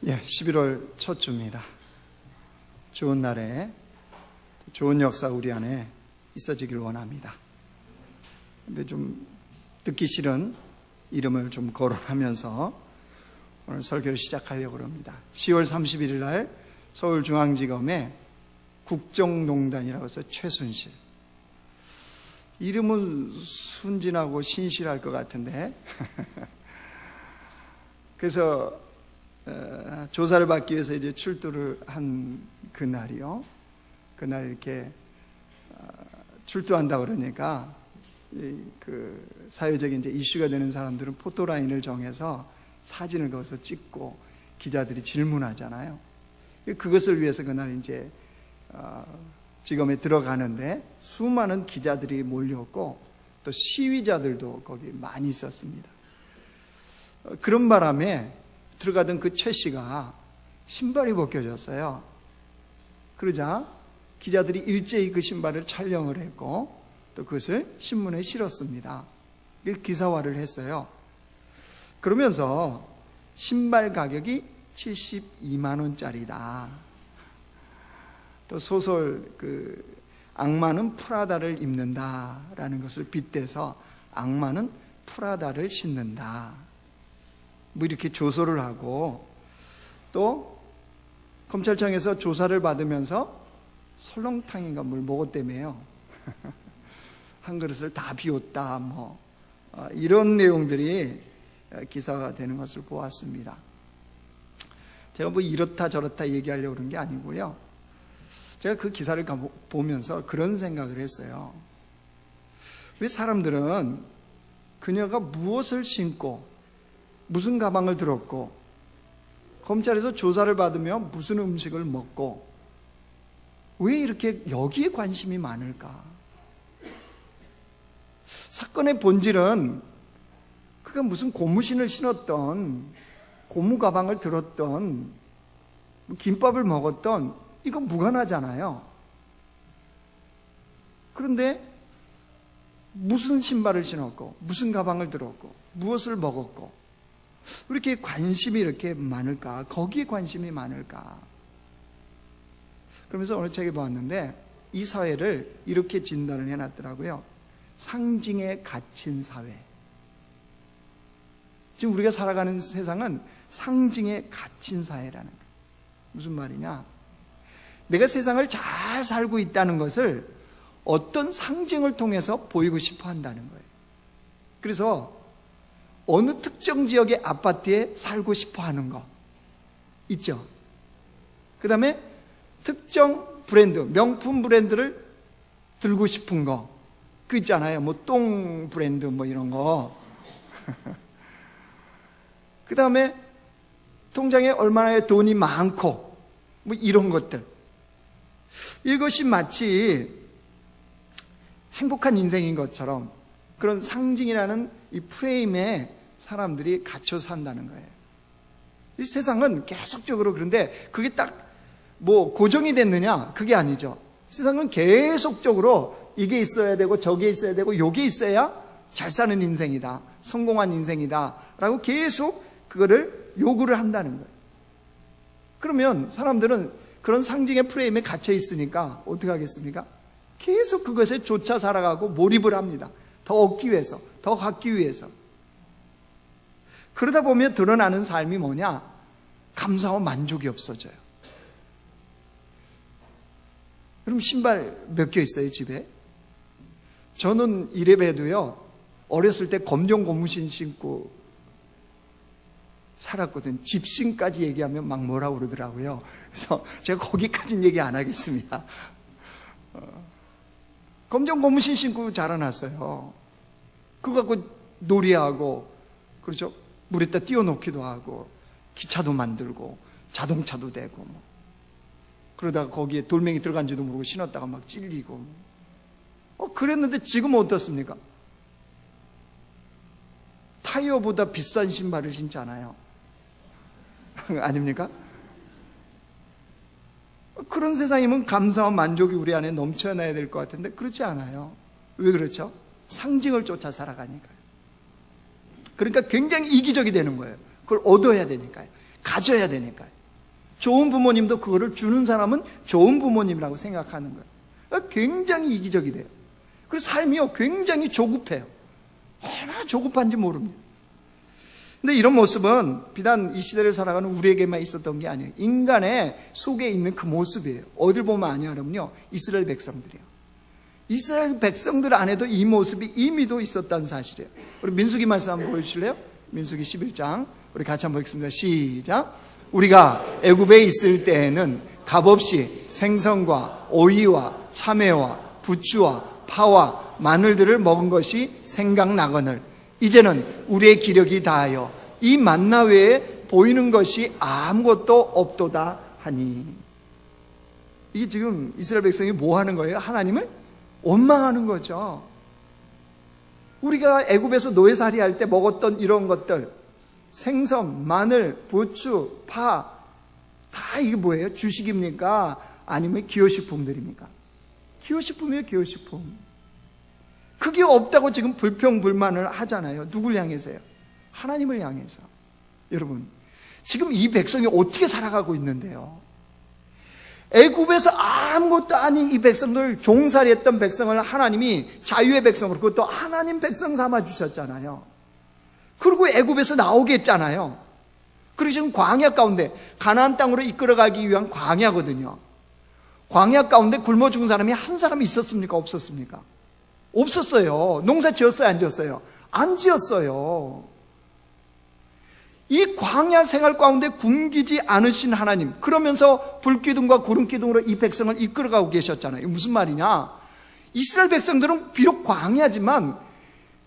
11월 첫 주입니다. 좋은 날에 좋은 역사 우리 안에 있어지길 원합니다. 근데 좀 듣기 싫은 이름을 좀 거론하면서 오늘 설교를 시작하려고 합니다. 10월 31일 날 서울중앙지검에 국정농단이라고 해서 최순실. 이름은 순진하고 신실할 것 같은데 그래서 조사를 받기 위해서 이제 출두를 한 그날이요. 그날 이렇게 출두한다 그러니까 그 사회적인 이제 이슈가 되는 사람들은 포토라인을 정해서 사진을 거기서 찍고 기자들이 질문하잖아요. 그것을 위해서 그날 이제 지검에 들어가는데 수많은 기자들이 몰렸고 또 시위자들도 거기 많이 있었습니다. 그런 바람에 들어가던 그 최 씨가 신발이 벗겨졌어요. 그러자 기자들이 일제히 그 신발을 촬영을 했고 또 그것을 신문에 실었습니다. 기사화를 했어요. 그러면서 신발 가격이 72만 원짜리다. 또 소설 악마는 프라다를 입는다라는 것을 빗대서 악마는 프라다를 신는다. 뭐 이렇게 조소를 하고 또 검찰청에서 조사를 받으면서 설렁탕인가 뭘 먹었다며요. 한 그릇을 다 비웠다. 이런 내용들이 기사가 되는 것을 보았습니다. 제가 뭐 이렇다 저렇다 얘기하려고 그런 게 아니고요. 제가 그 기사를 보면서 그런 생각을 했어요. 왜 사람들은 그녀가 무엇을 신고 무슨 가방을 들었고 검찰에서 조사를 받으며 무슨 음식을 먹고 왜 이렇게 여기에 관심이 많을까? 사건의 본질은 그가 무슨 고무신을 신었던 고무 가방을 들었던 김밥을 먹었던 이건 무관하잖아요. 그런데 무슨 신발을 신었고 무슨 가방을 들었고 무엇을 먹었고 왜 이렇게 관심이 이렇게 많을까? 거기에 관심이 많을까? 그러면서 오늘 책에 보았는데 이 사회를 이렇게 진단을 해놨더라고요. 상징에 갇힌 사회. 지금 우리가 살아가는 세상은 상징에 갇힌 사회라는 거예요. 무슨 말이냐? 내가 세상을 잘 살고 있다는 것을 어떤 상징을 통해서 보이고 싶어 한다는 거예요. 그래서 어느 특정 지역의 아파트에 살고 싶어 하는 거 있죠. 그 다음에 특정 브랜드, 명품 브랜드를 들고 싶은 거, 그 있잖아요. 똥 브랜드 이런 거. 그 다음에 통장에 얼마나 돈이 많고 이런 것들. 이것이 마치 행복한 인생인 것처럼 그런 상징이라는 이 프레임에 사람들이 갇혀 산다는 거예요. 이 세상은 계속적으로 그런데 그게 딱 고정이 됐느냐? 그게 아니죠. 세상은 계속적으로 이게 있어야 되고 저게 있어야 되고 요게 있어야 잘 사는 인생이다. 성공한 인생이다. 라고 계속 그거를 요구를 한다는 거예요. 그러면 사람들은 그런 상징의 프레임에 갇혀 있으니까 어떻게 하겠습니까? 계속 그것에 쫓아 살아가고 몰입을 합니다. 더 얻기 위해서, 더 갖기 위해서. 그러다 보면 드러나는 삶이 뭐냐? 감사와 만족이 없어져요. 그럼 신발 몇 개 있어요, 집에? 저는 이래봬도요, 어렸을 때 검정 고무신 신고 살았거든요. 집신까지 얘기하면 막 뭐라고 그러더라고요. 그래서 제가 거기까지는 얘기 안 하겠습니다. 검정 고무신 신고 자라났어요. 그거 갖고 놀이하고, 그렇죠? 물에다 띄워놓기도 하고, 기차도 만들고, 자동차도 되고, 그러다가 거기에 돌멩이 들어간지도 모르고 신었다가 막 찔리고. 그랬는데 지금 어떻습니까? 타이어보다 비싼 신발을 신잖아요. 아닙니까? 그런 세상이면 감사와 만족이 우리 안에 넘쳐나야 될 것 같은데 그렇지 않아요. 왜 그렇죠? 상징을 쫓아 살아가니까요. 그러니까 굉장히 이기적이 되는 거예요. 그걸 얻어야 되니까요. 가져야 되니까요. 좋은 부모님도 그거를 주는 사람은 좋은 부모님이라고 생각하는 거예요. 굉장히 이기적이 돼요. 그래서 삶이요 굉장히 조급해요. 얼마나 조급한지 모릅니다. 근데 이런 모습은 비단 이 시대를 살아가는 우리에게만 있었던 게 아니에요. 인간의 속에 있는 그 모습이에요. 어딜 보면 아냐면요, 이스라엘 백성들이에요. 이스라엘 백성들 안에도 이 모습이 이미도 있었다는 사실이에요. 우리 민수기 말씀 한번 보여주실래요? 민수기 11장 우리 같이 한번 읽습니다. 시작. 우리가 애굽에 있을 때에는 값없이 생선과 오이와 참외와 부추와 파와 마늘들을 먹은 것이 생각나거늘 이제는 우리의 기력이 다하여 이 만나 외에 보이는 것이 아무것도 없도다 하니. 이게 지금 이스라엘 백성이 뭐 하는 거예요? 하나님을 원망하는 거죠. 우리가 애굽에서 노예살이 할 때 먹었던 이런 것들, 생선, 마늘, 부추, 파, 다 이게 뭐예요? 주식입니까? 아니면 기호식품들입니까? 기호식품이에요, 기호식품. 그게 없다고 지금 불평불만을 하잖아요. 누굴 향해서요? 하나님을 향해서. 여러분, 지금 이 백성이 어떻게 살아가고 있는데요? 애굽에서 아무것도 아닌 이 백성들, 종살이 했던 백성을 하나님이 자유의 백성으로, 그것도 하나님 백성 삼아 주셨잖아요. 그리고 애굽에서 나오게 했잖아요. 그리고 지금 광야 가운데 가나안 땅으로 이끌어가기 위한 광야거든요. 광야 가운데 굶어 죽은 사람이 한 사람이 있었습니까? 없었습니까? 없었어요. 농사 지었어요? 안 지었어요? 안 지었어요. 이 광야 생활 가운데 굶기지 않으신 하나님, 그러면서 불기둥과 구름기둥으로 이 백성을 이끌어가고 계셨잖아요. 무슨 말이냐? 이스라엘 백성들은 비록 광야지만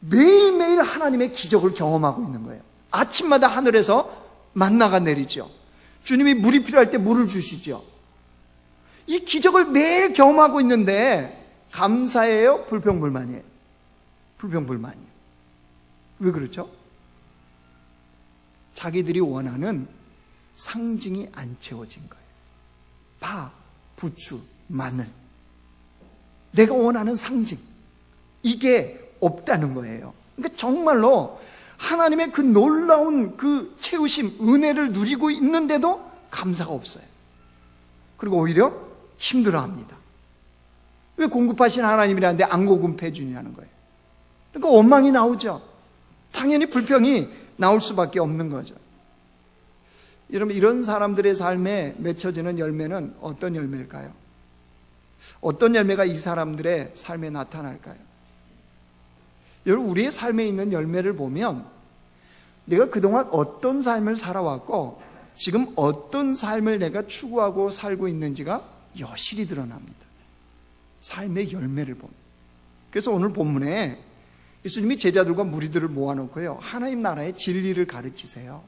매일매일 하나님의 기적을 경험하고 있는 거예요. 아침마다 하늘에서 만나가 내리죠. 주님이 물이 필요할 때 물을 주시죠. 이 기적을 매일 경험하고 있는데 감사해요? 불평불만이에요? 불평불만이에요. 왜 그렇죠? 자기들이 원하는 상징이 안 채워진 거예요. 파, 부추, 마늘. 내가 원하는 상징. 이게 없다는 거예요. 그러니까 정말로 하나님의 그 놀라운 그 채우심, 은혜를 누리고 있는데도 감사가 없어요. 그리고 오히려 힘들어합니다. 왜 공급하신 하나님이라는데 안 공급해 주냐는 거예요. 그러니까 원망이 나오죠. 당연히 불평이 나올 수밖에 없는 거죠. 여러분, 이런 사람들의 삶에 맺혀지는 열매는 어떤 열매일까요? 어떤 열매가 이 사람들의 삶에 나타날까요? 여러분, 우리의 삶에 있는 열매를 보면 내가 그동안 어떤 삶을 살아왔고 지금 어떤 삶을 내가 추구하고 살고 있는지가 여실히 드러납니다. 삶의 열매를 보면. 그래서 오늘 본문에 예수님이 제자들과 무리들을 모아놓고요, 하나님 나라의 진리를 가르치세요.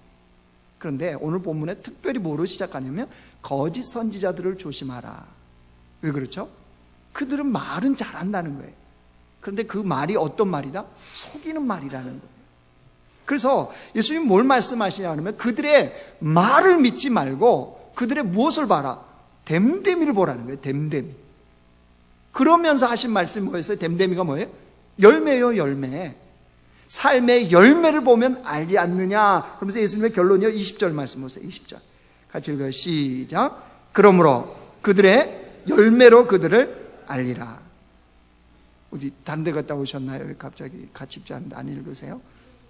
그런데 오늘 본문에 특별히 뭐로 시작하냐면 거짓 선지자들을 조심하라. 왜 그렇죠? 그들은 말은 잘한다는 거예요. 그런데 그 말이 어떤 말이다? 속이는 말이라는 거예요. 그래서 예수님이 뭘 말씀하시냐 하면 그들의 말을 믿지 말고 그들의 무엇을 봐라? 됨됨이를 보라는 거예요. 됨됨이. 그러면서 하신 말씀이 뭐였어요? 됨됨이가 뭐예요? 열매요, 열매. 삶의 열매를 보면 알지 않느냐. 그러면서 예수님의 결론이요, 20절 말씀 보세요. 20절 같이 읽어요. 시작. 그러므로 그들의 열매로 그들을 알리라. 어디 다른 데 갔다 오셨나요? 왜 갑자기 같이 읽지 않는데 안 읽으세요?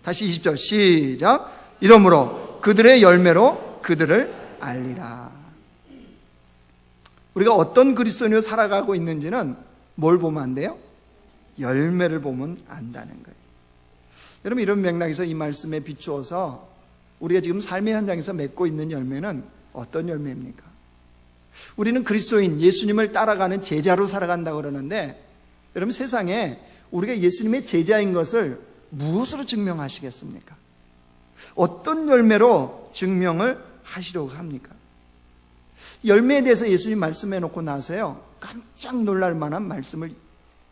다시 20절 시작. 이러므로 그들의 열매로 그들을 알리라. 우리가 어떤 그리스도인으로 살아가고 있는지는 뭘 보면 안 돼요? 열매를 보면 안다는 거예요. 여러분, 이런 맥락에서 이 말씀에 비추어서 우리가 지금 삶의 현장에서 맺고 있는 열매는 어떤 열매입니까? 우리는 그리스도인, 예수님을 따라가는 제자로 살아간다고 그러는데, 여러분, 세상에 우리가 예수님의 제자인 것을 무엇으로 증명하시겠습니까? 어떤 열매로 증명을 하시려고 합니까? 열매에 대해서 예수님 말씀해 놓고 나서요, 깜짝 놀랄 만한 말씀을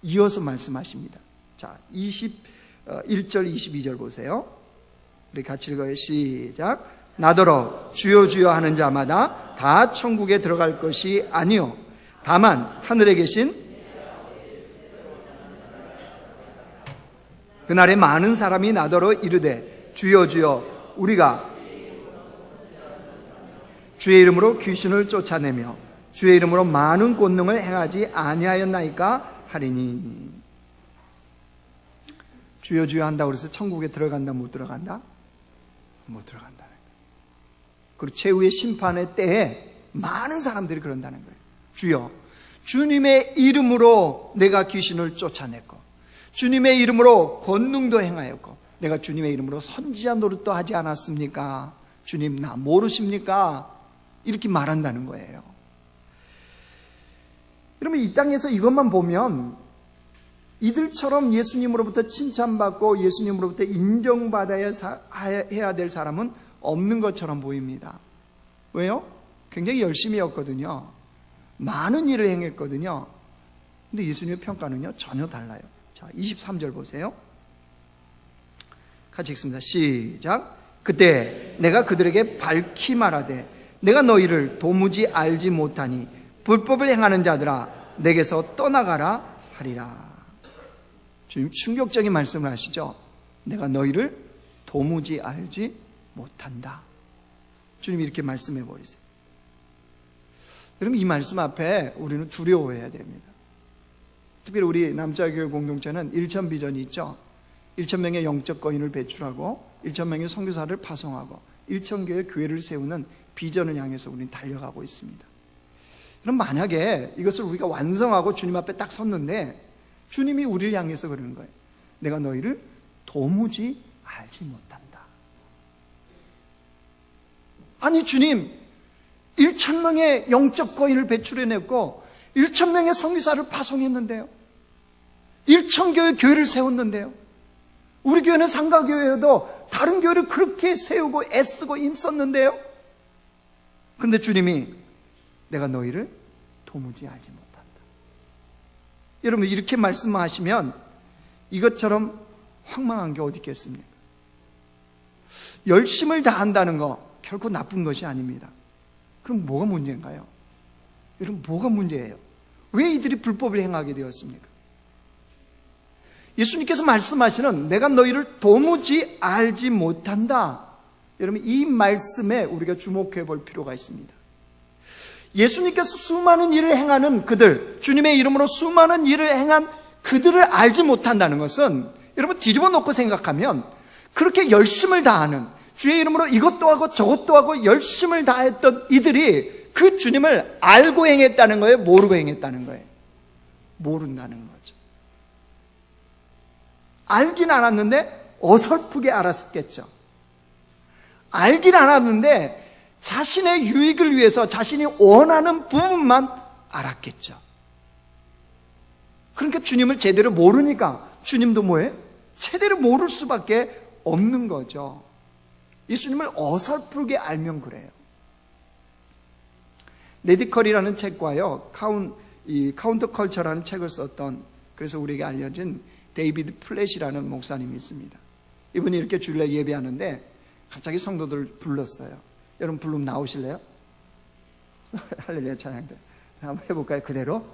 이어서 말씀하십니다. 자, 21절 22절 보세요. 우리 같이 읽어요. 시작. 나더러 주여 주여 하는 자마다 다 천국에 들어갈 것이 아니요 다만 하늘에 계신 그날에 많은 사람이 나더러 이르되 주여 주여 우리가 주의 이름으로 귀신을 쫓아내며 주의 이름으로 많은 권능을 행하지 아니하였나이까 하리니. 주여 주여 한다고 그래서 천국에 들어간다 못 들어간다? 못 들어간다는 거예요. 그리고 최후의 심판의 때에 많은 사람들이 그런다는 거예요. 주여, 주님의 이름으로 내가 귀신을 쫓아냈고 주님의 이름으로 권능도 행하였고 내가 주님의 이름으로 선지자 노릇도 하지 않았습니까? 주님 나 모르십니까? 이렇게 말한다는 거예요. 여러분, 이 땅에서 이것만 보면 이들처럼 예수님으로부터 칭찬받고 예수님으로부터 인정받아야 해야 될 사람은 없는 것처럼 보입니다. 왜요? 굉장히 열심히 했거든요. 많은 일을 행했거든요. 근데 예수님의 평가는요 전혀 달라요. 자, 23절 보세요. 같이 읽습니다. 시작. 그때 내가 그들에게 밝히 말하되 내가 너희를 도무지 알지 못하니 불법을 행하는 자들아 내게서 떠나가라 하리라. 주님 충격적인 말씀을 하시죠. 내가 너희를 도무지 알지 못한다. 주님이 이렇게 말씀해 버리세요. 여러분, 이 말씀 앞에 우리는 두려워해야 됩니다. 특별히 우리 남자교회 공동체는 1천 비전이 있죠. 1천 명의 영적 거인을 배출하고 1천 명의 선교사를 파송하고 1천 개의 교회를 세우는 비전을 향해서 우리는 달려가고 있습니다. 그럼 만약에 이것을 우리가 완성하고 주님 앞에 딱 섰는데 주님이 우리를 향해서 그러는 거예요. 내가 너희를 도무지 알지 못한다. 아니 주님, 1천 명의 영적 거인을 배출해냈고 1천 명의 선교사를 파송했는데요. 1천 교회 교회를 세웠는데요. 우리 교회는 상가교회여도 다른 교회를 그렇게 세우고 애쓰고 힘썼는데요. 그런데 주님이 내가 너희를 도무지 알지 못한다. 여러분, 이렇게 말씀하시면 이것처럼 황망한 게 어디 있겠습니까? 열심을 다한다는 거 결코 나쁜 것이 아닙니다. 그럼 뭐가 문제인가요? 여러분, 뭐가 문제예요? 왜 이들이 불법을 행하게 되었습니까? 예수님께서 말씀하시는 내가 너희를 도무지 알지 못한다. 여러분, 이 말씀에 우리가 주목해 볼 필요가 있습니다. 예수님께서 수많은 일을 행하는 그들, 주님의 이름으로 수많은 일을 행한 그들을 알지 못한다는 것은 여러분 뒤집어 놓고 생각하면 그렇게 열심을 다하는, 주의 이름으로 이것도 하고 저것도 하고 열심을 다했던 이들이 그 주님을 알고 행했다는 거예요? 모르고 행했다는 거예요? 모른다는 거죠. 알긴 알았는데 어설프게 알았겠죠. 알긴 알았는데 자신의 유익을 위해서 자신이 원하는 부분만 알았겠죠. 그러니까 주님을 제대로 모르니까 주님도 뭐예요? 제대로 모를 수밖에 없는 거죠. 예수님을 어설프게 알면 그래요. 레디컬이라는 책과요, 카운터 컬처라는 책을 썼던, 그래서 우리에게 알려진 데이비드 플랫이라는 목사님이 있습니다. 이분이 이렇게 주일날 예배하는데 갑자기 성도들 불렀어요. 여러분 부르면 나오실래요? 할렐루야 찬양들 한번 해볼까요? 그대로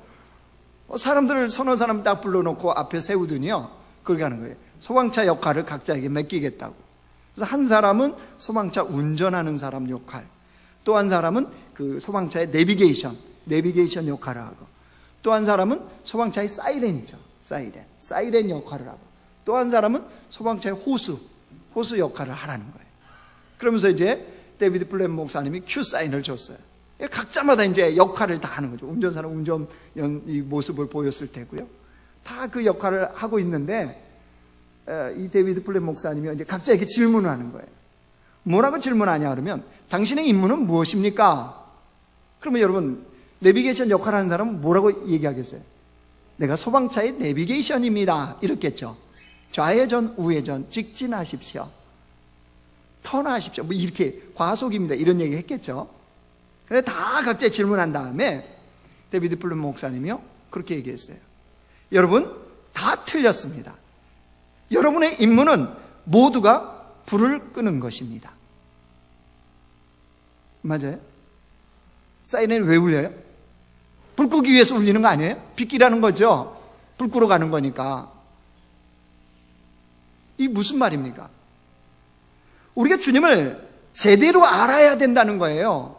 사람들을 서너 사람 딱 불러놓고 앞에 세우더니요 그렇게 하는 거예요. 소방차 역할을 각자에게 맡기겠다고. 그래서 한 사람은 소방차 운전하는 사람 역할, 또 한 사람은 그 소방차의 내비게이션 역할을 하고, 또 한 사람은 소방차의 사이렌이죠. 사이렌 역할을 하고, 또 한 사람은 소방차의 호수 역할을 하라는 거예요. 그러면서 이제 데이비드 플랫 목사님이 큐 사인을 줬어요. 각자마다 이제 역할을 다 하는 거죠. 운전사는 운전 이 모습을 보였을 테고요. 다 그 역할을 하고 있는데 이 데이비드 플랫 목사님이 이제 각자에게 질문을 하는 거예요. 뭐라고 질문하냐 그러면 당신의 임무는 무엇입니까? 그러면 여러분 내비게이션 역할을 하는 사람은 뭐라고 얘기하겠어요? 내가 소방차의 내비게이션입니다. 이렇겠죠. 좌회전, 우회전, 직진하십시오. 턴하십시오. 뭐 이렇게 과속입니다. 이런 얘기 했겠죠. 그래서 다 각자 질문한 다음에 데이비드 플랫 목사님이요 그렇게 얘기했어요. 여러분 다 틀렸습니다. 여러분의 임무는 모두가 불을 끄는 것입니다. 맞아요? 사이렌이 왜 울려요? 불 끄기 위해서 울리는 거 아니에요? 빛기라는 거죠. 불 끄러 가는 거니까. 이 무슨 말입니까? 우리가 주님을 제대로 알아야 된다는 거예요.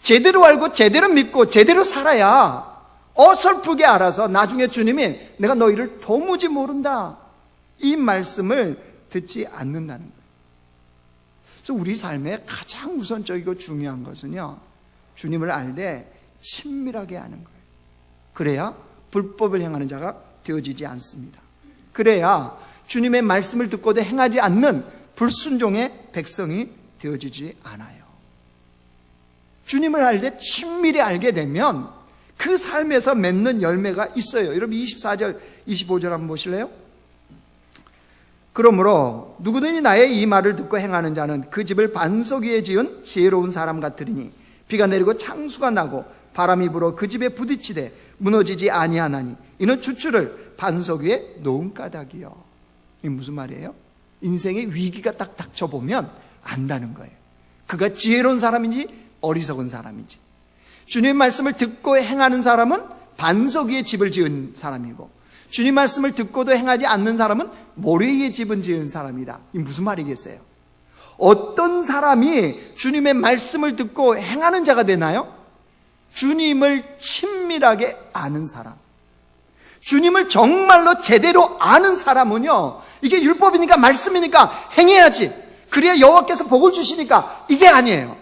제대로 알고 제대로 믿고 제대로 살아야 어설프게 알아서 나중에 주님이 내가 너희를 도무지 모른다 이 말씀을 듣지 않는다는 거예요. 그래서 우리 삶에 가장 우선적이고 중요한 것은요, 주님을 알되 친밀하게 아는 거예요. 그래야 불법을 행하는 자가 되어지지 않습니다. 그래야 주님의 말씀을 듣고도 행하지 않는 불순종의 백성이 되어지지 않아요. 주님을 알되 친밀히 알게 되면 그 삶에서 맺는 열매가 있어요. 여러분 24절 25절 한번 보실래요? 그러므로 누구든지 나의 이 말을 듣고 행하는 자는 그 집을 반석 위에 지은 지혜로운 사람 같으리니 비가 내리고 창수가 나고 바람이 불어 그 집에 부딪히되 무너지지 아니하나니 이는 주추를 반석 위에 놓은 까닭이요. 이게 무슨 말이에요? 인생의 위기가 딱 닥쳐보면 안다는 거예요. 그가 지혜로운 사람인지 어리석은 사람인지. 주님의 말씀을 듣고 행하는 사람은 반석 위에 집을 지은 사람이고, 주님 말씀을 듣고도 행하지 않는 사람은 모래 위에 집은 지은 사람이다. 이게 무슨 말이겠어요? 어떤 사람이 주님의 말씀을 듣고 행하는 자가 되나요? 주님을 친밀하게 아는 사람, 주님을 정말로 제대로 아는 사람은요, 이게 율법이니까 말씀이니까 행해야지, 그래야 여호와께서 복을 주시니까, 이게 아니에요.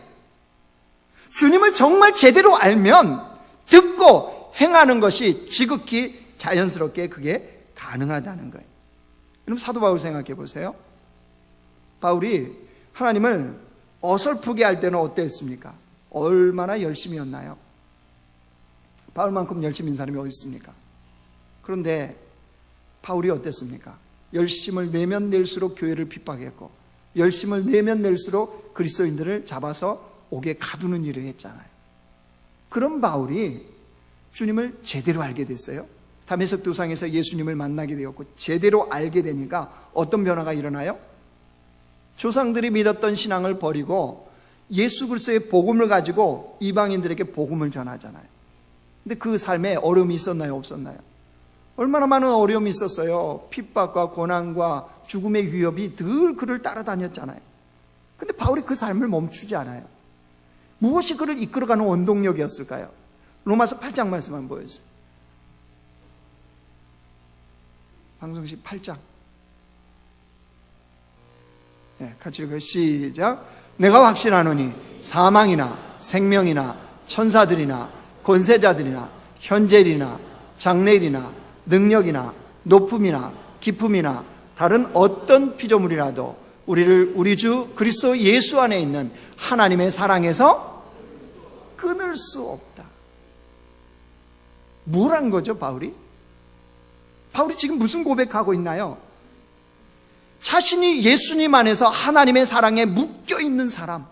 주님을 정말 제대로 알면 듣고 행하는 것이 지극히 자연스럽게 그게 가능하다는 거예요. 여러분 사도 바울 생각해 보세요. 바울이 하나님을 어설프게 할 때는 어땠습니까? 얼마나 열심히였나요? 바울만큼 열심히 인 사람이 어디 있습니까? 그런데 바울이 어땠습니까? 열심을 내면 낼수록 교회를 핍박했고, 열심을 내면 낼수록 그리스도인들을 잡아서 옥에 가두는 일을 했잖아요. 그런 바울이 주님을 제대로 알게 됐어요. 다메섹 도상에서 예수님을 만나게 되었고 제대로 알게 되니까 어떤 변화가 일어나요? 조상들이 믿었던 신앙을 버리고 예수 그리스도의 복음을 가지고 이방인들에게 복음을 전하잖아요. 근데 그 삶에 어려움이 있었나요? 없었나요? 얼마나 많은 어려움이 있었어요. 핍박과 고난과 죽음의 위협이 늘 그를 따라다녔잖아요. 근데 바울이 그 삶을 멈추지 않아요. 무엇이 그를 이끌어가는 원동력이었을까요? 로마서 8장 말씀 한번 보여주세요. 방송식 8장. 네, 같이 읽어요. 시작. 내가 확신하노니 사망이나 생명이나 천사들이나 권세자들이나 현재일이나 장래일이나 능력이나 높음이나 깊음이나 다른 어떤 피조물이라도 우리를 우리 주 그리스도 예수 안에 있는 하나님의 사랑에서 끊을 수 없다. 뭐란 거죠, 바울이? 바울이 지금 무슨 고백하고 있나요? 자신이 예수님 안에서 하나님의 사랑에 묶여 있는 사람,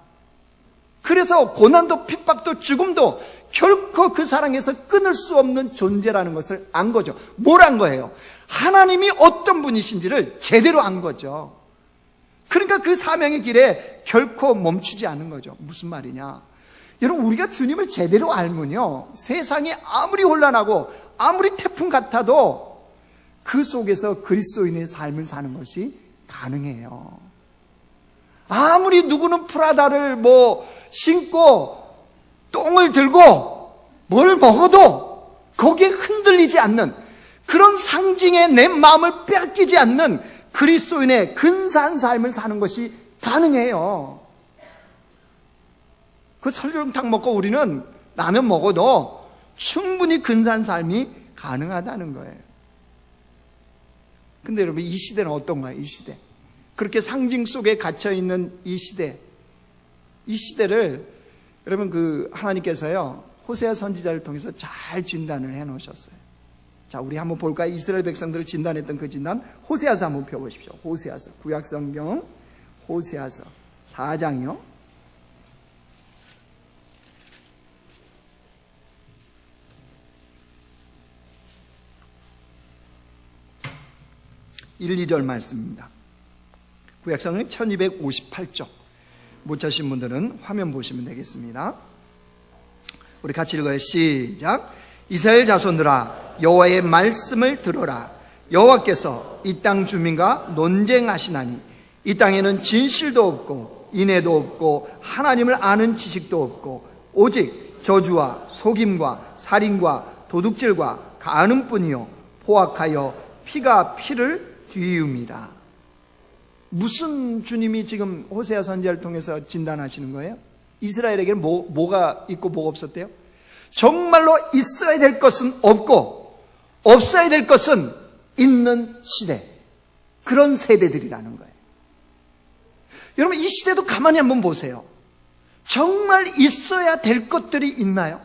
그래서 고난도 핍박도 죽음도 결코 그 사랑에서 끊을 수 없는 존재라는 것을 안 거죠. 뭘 안 거예요? 하나님이 어떤 분이신지를 제대로 안 거죠. 그러니까 그 사명의 길에 결코 멈추지 않은 거죠. 무슨 말이냐? 여러분, 우리가 주님을 제대로 알면요, 세상이 아무리 혼란하고 아무리 태풍 같아도 그 속에서 그리스도인의 삶을 사는 것이 가능해요. 아무리 누구는 프라다를 신고 똥을 들고 뭘 먹어도 거기에 흔들리지 않는, 그런 상징에 내 마음을 뺏기지 않는 그리스도인의 근사한 삶을 사는 것이 가능해요. 그 설렁탕 먹고 우리는 라면 먹어도 충분히 근사한 삶이 가능하다는 거예요. 근데 여러분, 이 시대는 어떤가요? 이 시대, 그렇게 상징 속에 갇혀있는 이 시대, 이 시대를 여러분 하나님께서요, 호세아 선지자를 통해서 잘 진단을 해 놓으셨어요. 자, 우리 한번 볼까요? 이스라엘 백성들을 진단했던 그 진단, 호세아서 한번 펴보십시오. 호세아서, 구약성경 호세아서 4장이요. (1, 2절) 말씀입니다. 구약성경 1258쪽. 못 찾으신 분들은 화면 보시면 되겠습니다. 우리 같이 읽어요. 시작. 이스라엘 자손들아, 여호와의 말씀을 들어라. 여호와께서 이 땅 주민과 논쟁하시나니 이 땅에는 진실도 없고 인애도 없고 하나님을 아는 지식도 없고 오직 저주와 속임과 살인과 도둑질과 간음뿐이요 포악하여 피가 피를 뒤이음이라. 무슨 주님이 지금 호세아 선지자를 통해서 진단하시는 거예요? 이스라엘에게는 뭐가 있고 뭐가 없었대요? 정말로 있어야 될 것은 없고 없어야 될 것은 있는 시대, 그런 세대들이라는 거예요. 여러분, 이 시대도 가만히 한번 보세요. 정말 있어야 될 것들이 있나요?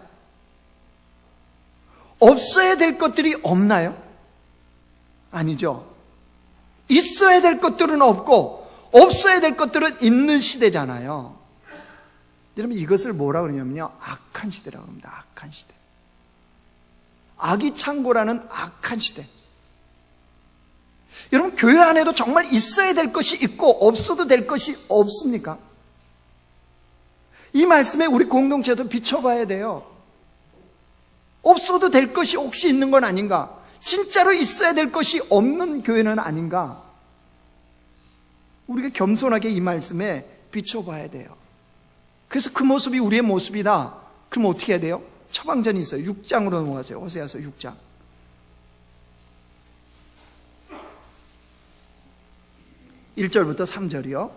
없어야 될 것들이 없나요? 아니죠. 있어야 될 것들은 없고 없어야 될 것들은 있는 시대잖아요. 여러분, 이것을 뭐라고 그러냐면요, 악한 시대라고 합니다. 악한 시대. 악이 창고라는 악한 시대. 여러분, 교회 안에도 정말 있어야 될 것이 있고 없어도 될 것이 없습니까? 이 말씀에 우리 공동체도 비춰봐야 돼요. 없어도 될 것이 혹시 있는 건 아닌가? 진짜로 있어야 될 것이 없는 교회는 아닌가? 우리가 겸손하게 이 말씀에 비춰봐야 돼요. 그래서 그 모습이 우리의 모습이다. 그럼 어떻게 해야 돼요? 처방전이 있어요. 6장으로 넘어가세요. 호세아서 6장. (1절부터) (3절이요)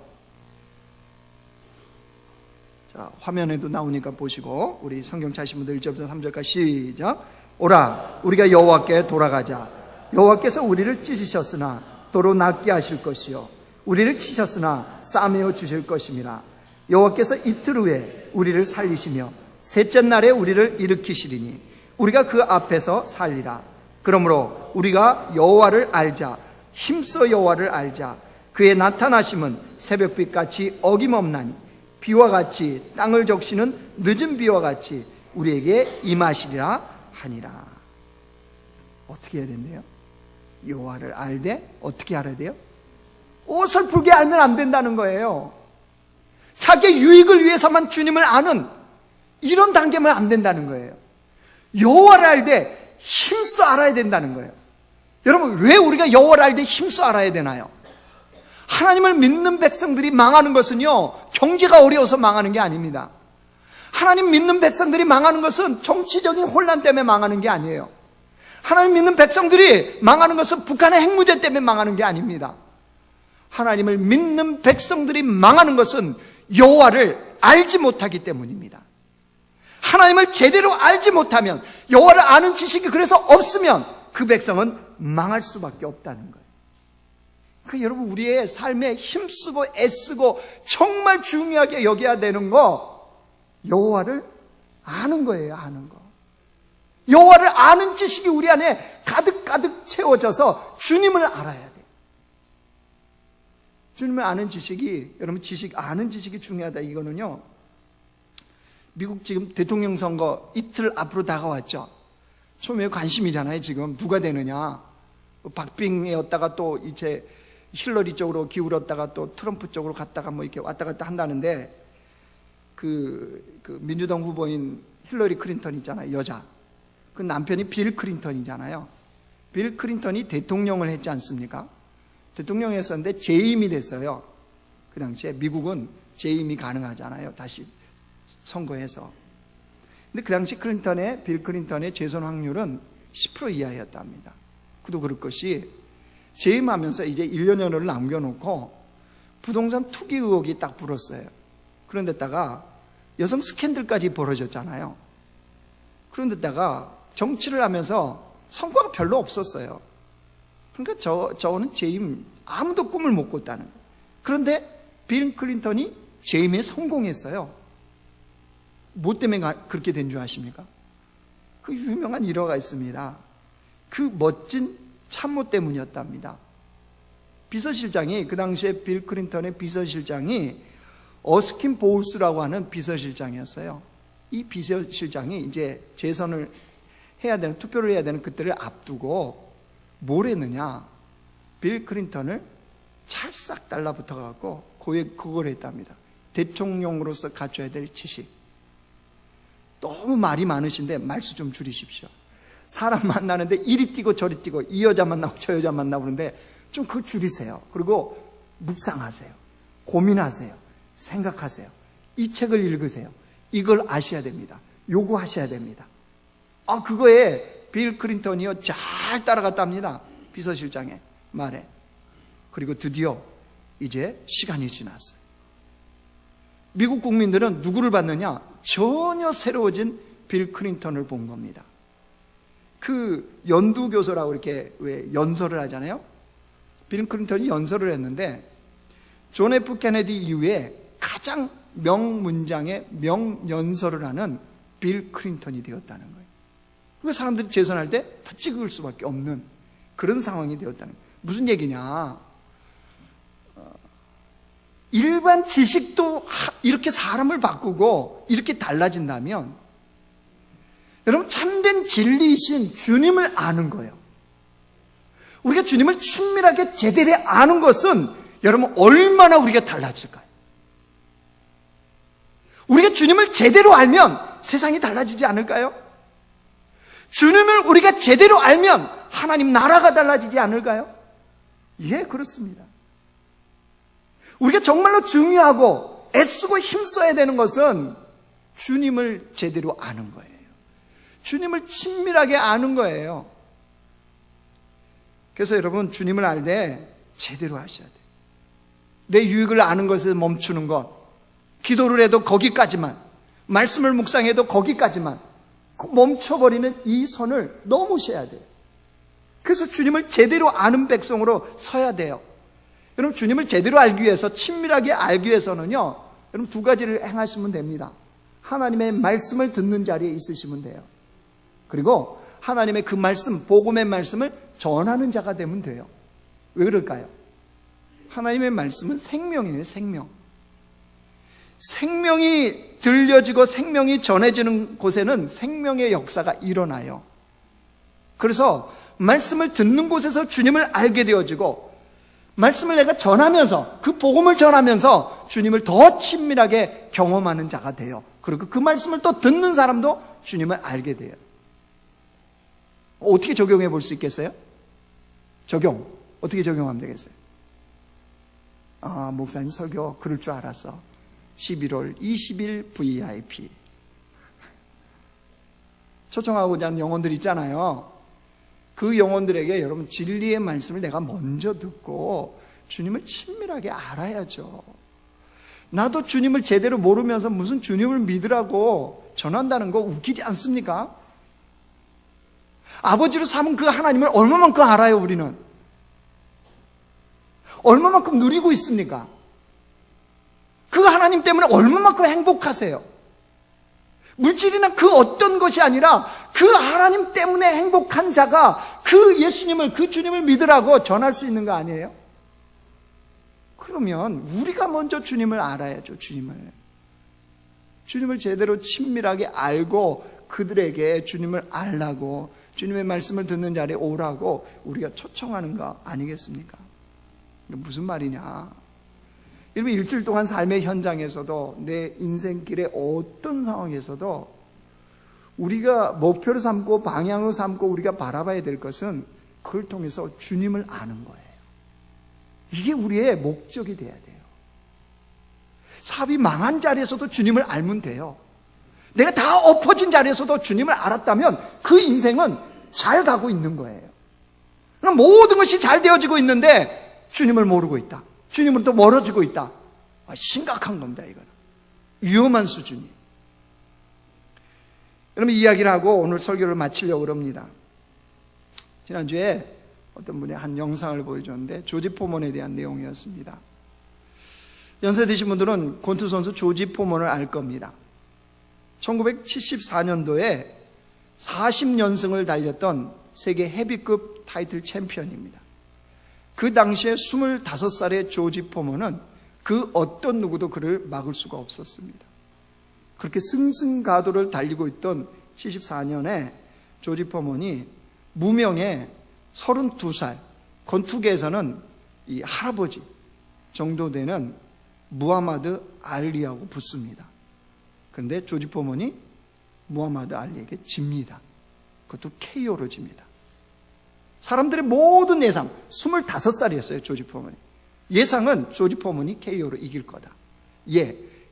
자, 화면에도 나오니까 보시고, 우리 성경 찾으신 분들 1절부터 3절까지 시작. 오라, 우리가 여호와께 돌아가자. 여호와께서 우리를 찢으셨으나 도로 낫게 하실 것이요 우리를 치셨으나 싸매어 주실 것임이라. 여호와께서 이틀 후에 우리를 살리시며 셋째 날에 우리를 일으키시리니 우리가 그 앞에서 살리라. 그러므로 우리가 여호와를 알자. 힘써 여호와를 알자. 그의 나타나심은 새벽빛같이 어김없나니 비와 같이 땅을 적시는 늦은 비와 같이 우리에게 임하시리라 하니라. 어떻게 해야 된대요? 여호와를 알되 어떻게 알아야 돼요? 어설프게 알면 안 된다는 거예요. 자기의 유익을 위해서만 주님을 아는 이런 단계면 안 된다는 거예요. 여호와를 알되 힘써 알아야 된다는 거예요. 여러분, 왜 우리가 여호와를 알되 힘써 알아야 되나요? 하나님을 믿는 백성들이 망하는 것은요, 경제가 어려워서 망하는 게 아닙니다. 하나님 믿는 백성들이 망하는 것은 정치적인 혼란 때문에 망하는 게 아니에요. 하나님 믿는 백성들이 망하는 것은 북한의 핵문제 때문에 망하는 게 아닙니다. 하나님을 믿는 백성들이 망하는 것은 여호와를 알지 못하기 때문입니다. 하나님을 제대로 알지 못하면, 여호와를 아는 지식이 그래서 없으면 그 백성은 망할 수밖에 없다는 거예요. 그러니까 여러분, 우리의 삶에 힘쓰고 애쓰고 정말 중요하게 여겨야 되는 거, 여호와를 아는 거예요. 아는 거. 여호와를 아는 지식이 우리 안에 가득가득 채워져서 주님을 알아야 돼요. 주님을 아는 지식이, 여러분, 아는 지식이 중요하다. 이거는요, 미국 지금 대통령 선거 이틀 앞으로 다가왔죠. 처음에 관심이잖아요. 지금 누가 되느냐. 박빙이었다가 또 이제 힐러리 쪽으로 기울었다가 또 트럼프 쪽으로 갔다가 뭐 이렇게 왔다 갔다 한다는데, 그 민주당 후보인 힐러리 클린턴 있잖아요. 여자. 그 남편이 빌 클린턴이잖아요. 빌 클린턴이 대통령을 했지 않습니까? 대통령 했었는데 재임이 됐어요. 그 당시에 미국은 재임이 가능하잖아요. 다시 선거해서. 근데 그 당시 빌 클린턴의 재선 확률은 10% 이하였답니다. 그도 그럴 것이, 재임하면서 이제 1년여를 남겨놓고 부동산 투기 의혹이 딱 불었어요. 그런데다가 여성 스캔들까지 벌어졌잖아요. 그런데다가 정치를 하면서 성과가 별로 없었어요. 그러니까 저는 재임 아무도 꿈을 못 꿨다는 거예요. 그런데 빌 클린턴이 재임에 성공했어요. 뭐 때문에 그렇게 된 줄 아십니까? 그 유명한 일화가 있습니다. 그 멋진 참모 때문이었답니다. 비서실장이, 그 당시에 빌 클린턴의 비서실장이 어스킨 보울스라고 하는 비서실장이었어요. 이 비서실장이 이제 재선을 해야 되는, 투표를 해야 되는 그때를 앞두고 뭘 했느냐, 빌 클린턴을 찰싹 달라붙어 갖고 그걸 했답니다. 대통령으로서 갖춰야 될 지식. 너무 말이 많으신데 말수 좀 줄이십시오. 사람 만나는데 이리 뛰고 저리 뛰고, 이 여자 만나고 저 여자 만나고 그러는데 좀 그거 줄이세요. 그리고 묵상하세요. 고민하세요. 생각하세요. 이 책을 읽으세요. 이걸 아셔야 됩니다. 요구하셔야 됩니다. 그거에 빌 클린턴이요 잘 따라갔답니다. 비서실장의 말에. 그리고 드디어 이제 시간이 지났어요. 미국 국민들은 누구를 봤느냐? 전혀 새로워진 빌 클린턴을 본 겁니다. 그 연두교서라고 이렇게 왜 연설을 하잖아요. 빌 클린턴이 연설을 했는데 존 F 케네디 이후에 가장 명문장의 명연설을 하는 빌 클린턴이 되었다는 거예요. 그래서 사람들이 재선할 때 다 찍을 수밖에 없는 그런 상황이 되었다는 거예요. 무슨 얘기냐? 일반 지식도 이렇게 사람을 바꾸고 이렇게 달라진다면 여러분 참된 진리이신 주님을 아는 거예요. 우리가 주님을 친밀하게 제대로 아는 것은 여러분 얼마나 우리가 달라질까요? 우리가 주님을 제대로 알면 세상이 달라지지 않을까요? 주님을 우리가 제대로 알면 하나님 나라가 달라지지 않을까요? 예, 그렇습니다. 우리가 정말로 중요하고 애쓰고 힘써야 되는 것은 주님을 제대로 아는 거예요. 주님을 친밀하게 아는 거예요. 그래서 여러분 주님을 알 때 제대로 하셔야 돼요. 내 유익을 아는 것에 멈추는 것, 기도를 해도 거기까지만, 말씀을 묵상해도 거기까지만 멈춰버리는 이 선을 넘으셔야 돼요. 그래서 주님을 제대로 아는 백성으로 서야 돼요. 여러분 주님을 제대로 알기 위해서, 친밀하게 알기 위해서는요, 여러분 두 가지를 행하시면 됩니다. 하나님의 말씀을 듣는 자리에 있으시면 돼요. 그리고 하나님의 그 말씀, 복음의 말씀을 전하는 자가 되면 돼요. 왜 그럴까요? 하나님의 말씀은 생명이에요. 생명이 들려지고 생명이 전해지는 곳에는 생명의 역사가 일어나요. 그래서 말씀을 듣는 곳에서 주님을 알게 되어지고, 말씀을 내가 전하면서, 그 복음을 전하면서 주님을 더 친밀하게 경험하는 자가 돼요. 그리고 그 말씀을 또 듣는 사람도 주님을 알게 돼요. 어떻게 적용해 볼 수 있겠어요? 어떻게 적용하면 되겠어요? 목사님 설교 그럴 줄 알았어. 11월 20일 VIP 초청하고자 하는 영혼들 있잖아요. 그 영혼들에게 여러분 진리의 말씀을 내가 먼저 듣고 주님을 친밀하게 알아야죠. 나도 주님을 제대로 모르면서 무슨 주님을 믿으라고 전한다는 거 웃기지 않습니까? 아버지로 삼은 그 하나님을 얼마만큼 알아요, 우리는? 얼마만큼 누리고 있습니까? 그 하나님 때문에 얼마만큼 행복하세요? 물질이나 그 어떤 것이 아니라 그 하나님 때문에 행복한 자가 그 예수님을, 그 주님을 믿으라고 전할 수 있는 거 아니에요? 그러면 우리가 먼저 주님을 알아야죠. 주님을 제대로 친밀하게 알고 그들에게 주님을 알라고, 주님의 말씀을 듣는 자리에 오라고 우리가 초청하는 거 아니겠습니까? 무슨 말이냐? 여러분 일주일 동안 삶의 현장에서도, 내 인생길의 어떤 상황에서도 우리가 목표로 삼고 방향으로 삼고 우리가 바라봐야 될 것은 그걸 통해서 주님을 아는 거예요. 이게 우리의 목적이 돼야 돼요. 사업이 망한 자리에서도 주님을 알면 돼요. 내가 다 엎어진 자리에서도 주님을 알았다면 그 인생은 잘 가고 있는 거예요. 그럼 모든 것이 잘 되어지고 있는데 주님을 모르고 있다, 주님으로부터 멀어지고 있다. 심각한 겁니다. 이거는 위험한 수준이에요. 여러분 이야기를 하고 오늘 설교를 마치려고 합니다. 지난주에 어떤 분이 한 영상을 보여줬는데 조지 포먼에 대한 내용이었습니다. 연세 드신 분들은 권투 선수 조지 포먼을 알 겁니다. 1974년도에 40연승을 달렸던 세계 헤비급 타이틀 챔피언입니다. 그 당시에 25살의 조지 포먼은 그 어떤 누구도 그를 막을 수가 없었습니다. 그렇게 승승가도를 달리고 있던 74년에 조지 포먼이 무명의 32살, 권투계에서는 이 할아버지 정도 되는 무하마드 알리하고 붙습니다. 그런데 조지 포먼이 무하마드 알리에게 집니다. 그것도 KO로 집니다. 사람들의 모든 예상, 25살이었어요 조지 포먼이. 예상은 조지 포먼이 KO로 이길 거다.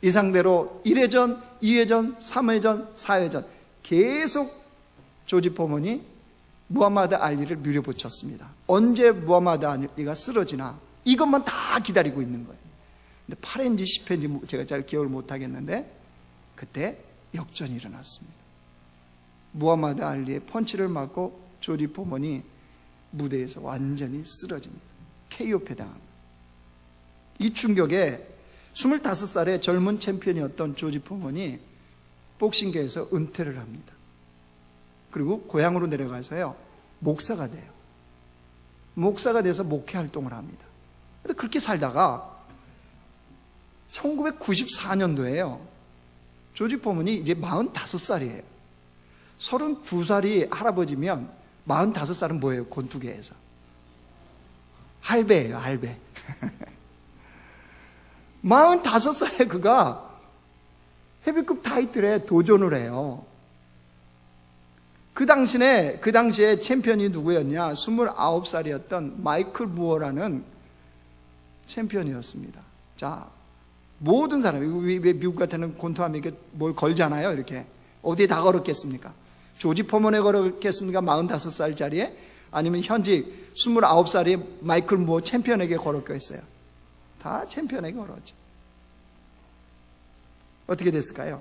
이 상대로 1회전, 2회전, 3회전, 4회전 계속 조지 포먼이 무하마드 알리를 밀어붙였습니다. 언제 무하마드 알리가 쓰러지나 이것만 다 기다리고 있는 거예요. 근데 8회인지 10회인지 제가 잘 기억을 못하겠는데 그때 역전이 일어났습니다. 무하마드 알리의 펀치를 맞고 조지 포먼이 무대에서 완전히 쓰러집니다. KO 패당합니다. 이 충격에 25살의 젊은 챔피언이었던 조지 포먼이 복싱계에서 은퇴를 합니다. 그리고 고향으로 내려가서요 목사가 돼요. 목사가 돼서 목회 활동을 합니다. 근데 그렇게 살다가 1994년도에요 조지 포먼이 이제 45살이에요 32살이 할아버지면 45살은 뭐예요? 권투계에서 할배예요. 할배. 45살에 그가 헤비급 타이틀에 도전을 해요. 그 당시에 챔피언이 누구였냐? 29살이었던 마이클 무어라는 챔피언이었습니다. 자, 모든 사람이, 왜 미국 같은 권투하면 이렇게 뭘 걸잖아요. 이렇게. 어디에 다 걸었겠습니까? 조지 포먼에 걸었겠습니까? 45살짜리에? 아니면 현직 29살이 마이클 무어 챔피언에게 걸었겠어요? 다 챔피언에게 걸었죠. 어떻게 됐을까요?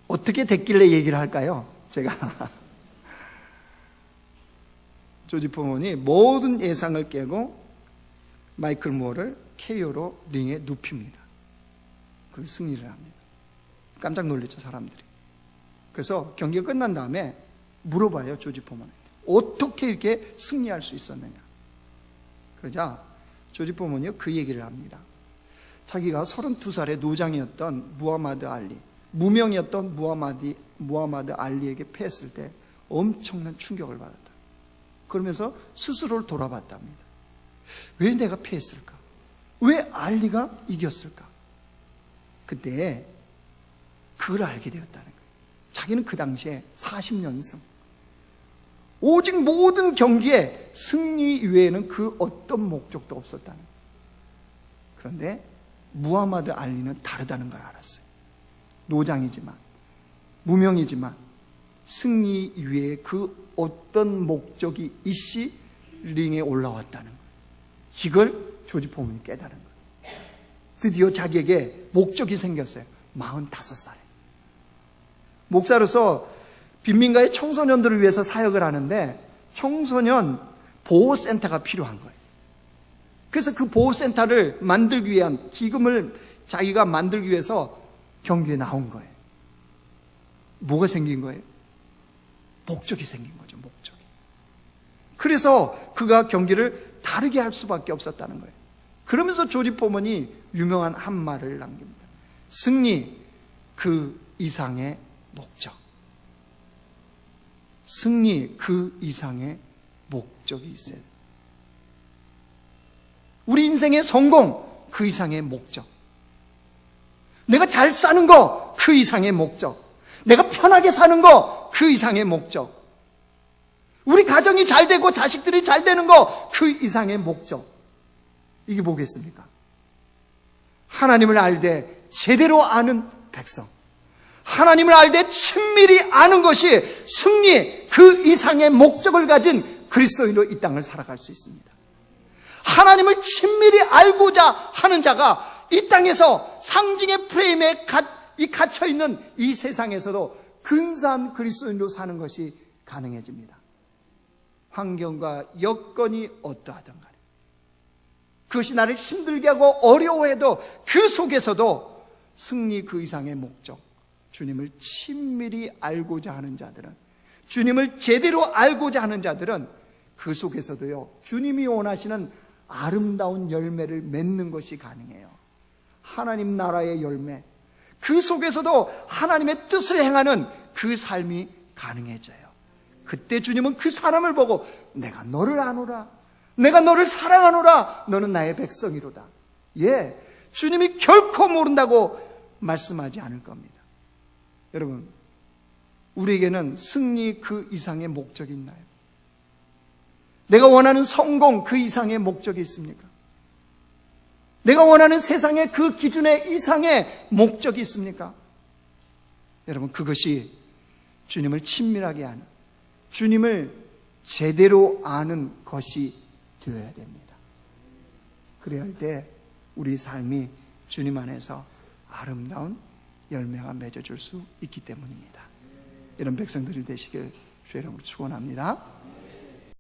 어떻게 됐길래 얘기를 할까요? 제가 조지 포먼이 모든 예상을 깨고 마이클 무어를 KO로 링에 눕힙니다. 그리고 승리를 합니다. 깜짝 놀랐죠, 사람들이. 그래서 경기가 끝난 다음에 물어봐요, 조지 포먼에게. 어떻게 이렇게 승리할 수 있었느냐. 그러자 조지 포먼이 그 얘기를 합니다. 자기가 32살의 노장이었던 무하마드 알리, 무명이었던 무하마드 알리에게 패했을 때 엄청난 충격을 받았다. 그러면서 스스로를 돌아봤답니다. 왜 내가 패했을까? 왜 알리가 이겼을까? 그때 그걸 알게 되었다는 거예요. 자기는 그 당시에 40연승, 오직 모든 경기에 승리 이외에는 그 어떤 목적도 없었다는 거예요. 그런데 무하마드 알리는 다르다는 걸 알았어요. 노장이지만, 무명이지만 승리 이외에 그 어떤 목적이 있이 링에 올라왔다는 거예요. 이걸 조지 포먼이 깨달은 거예요. 드디어 자기에게 목적이 생겼어요. 45살에. 목사로서 빈민가의 청소년들을 위해서 사역을 하는데 청소년 보호센터가 필요한 거예요. 그래서 그 보호센터를 만들기 위한 기금을 자기가 만들기 위해서 경기에 나온 거예요. 뭐가 생긴 거예요? 목적이 생긴 거죠, 목적이. 그래서 그가 경기를 다르게 할 수밖에 없었다는 거예요. 그러면서 조지 포먼이 유명한 한 말을 남깁니다. 승리 그 이상의 목적. 승리 그 이상의 목적이 있어야 돼요. 우리 인생의 성공 그 이상의 목적. 내가 잘 사는 거 그 이상의 목적. 내가 편하게 사는 거 그 이상의 목적. 우리 가정이 잘 되고 자식들이 잘 되는 거 그 이상의 목적. 이게 뭐겠습니까? 하나님을 알되 제대로 아는 백성, 하나님을 알되 친밀히 아는 것이 승리 그 이상의 목적을 가진 그리스도인으로 이 땅을 살아갈 수 있습니다. 하나님을 친밀히 알고자 하는 자가 이 땅에서 상징의 프레임에 갇혀있는 이 세상에서도 근사한 그리스도인으로 사는 것이 가능해집니다. 환경과 여건이 어떠하든 간에 그것이 나를 힘들게 하고 어려워해도 그 속에서도 승리 그 이상의 목적, 주님을 친밀히 알고자 하는 자들은, 주님을 제대로 알고자 하는 자들은 그 속에서도요 주님이 원하시는 아름다운 열매를 맺는 것이 가능해요. 하나님 나라의 열매, 그 속에서도 하나님의 뜻을 행하는 그 삶이 가능해져요. 그때 주님은 그 사람을 보고 내가 너를 아노라, 내가 너를 사랑하노라, 너는 나의 백성이로다. 예, 주님이 결코 모른다고 말씀하지 않을 겁니다. 여러분, 우리에게는 승리 그 이상의 목적이 있나요? 내가 원하는 성공 그 이상의 목적이 있습니까? 내가 원하는 세상의 그 기준의 이상의 목적이 있습니까? 여러분, 그것이 주님을 친밀하게 하는, 주님을 제대로 아는 것이 되어야 됩니다. 그래야 할 때 우리 삶이 주님 안에서 아름다운 열매가 맺어질 수 있기 때문입니다. 이런 백성들이 되시길 주의 이름으로 축원합니다.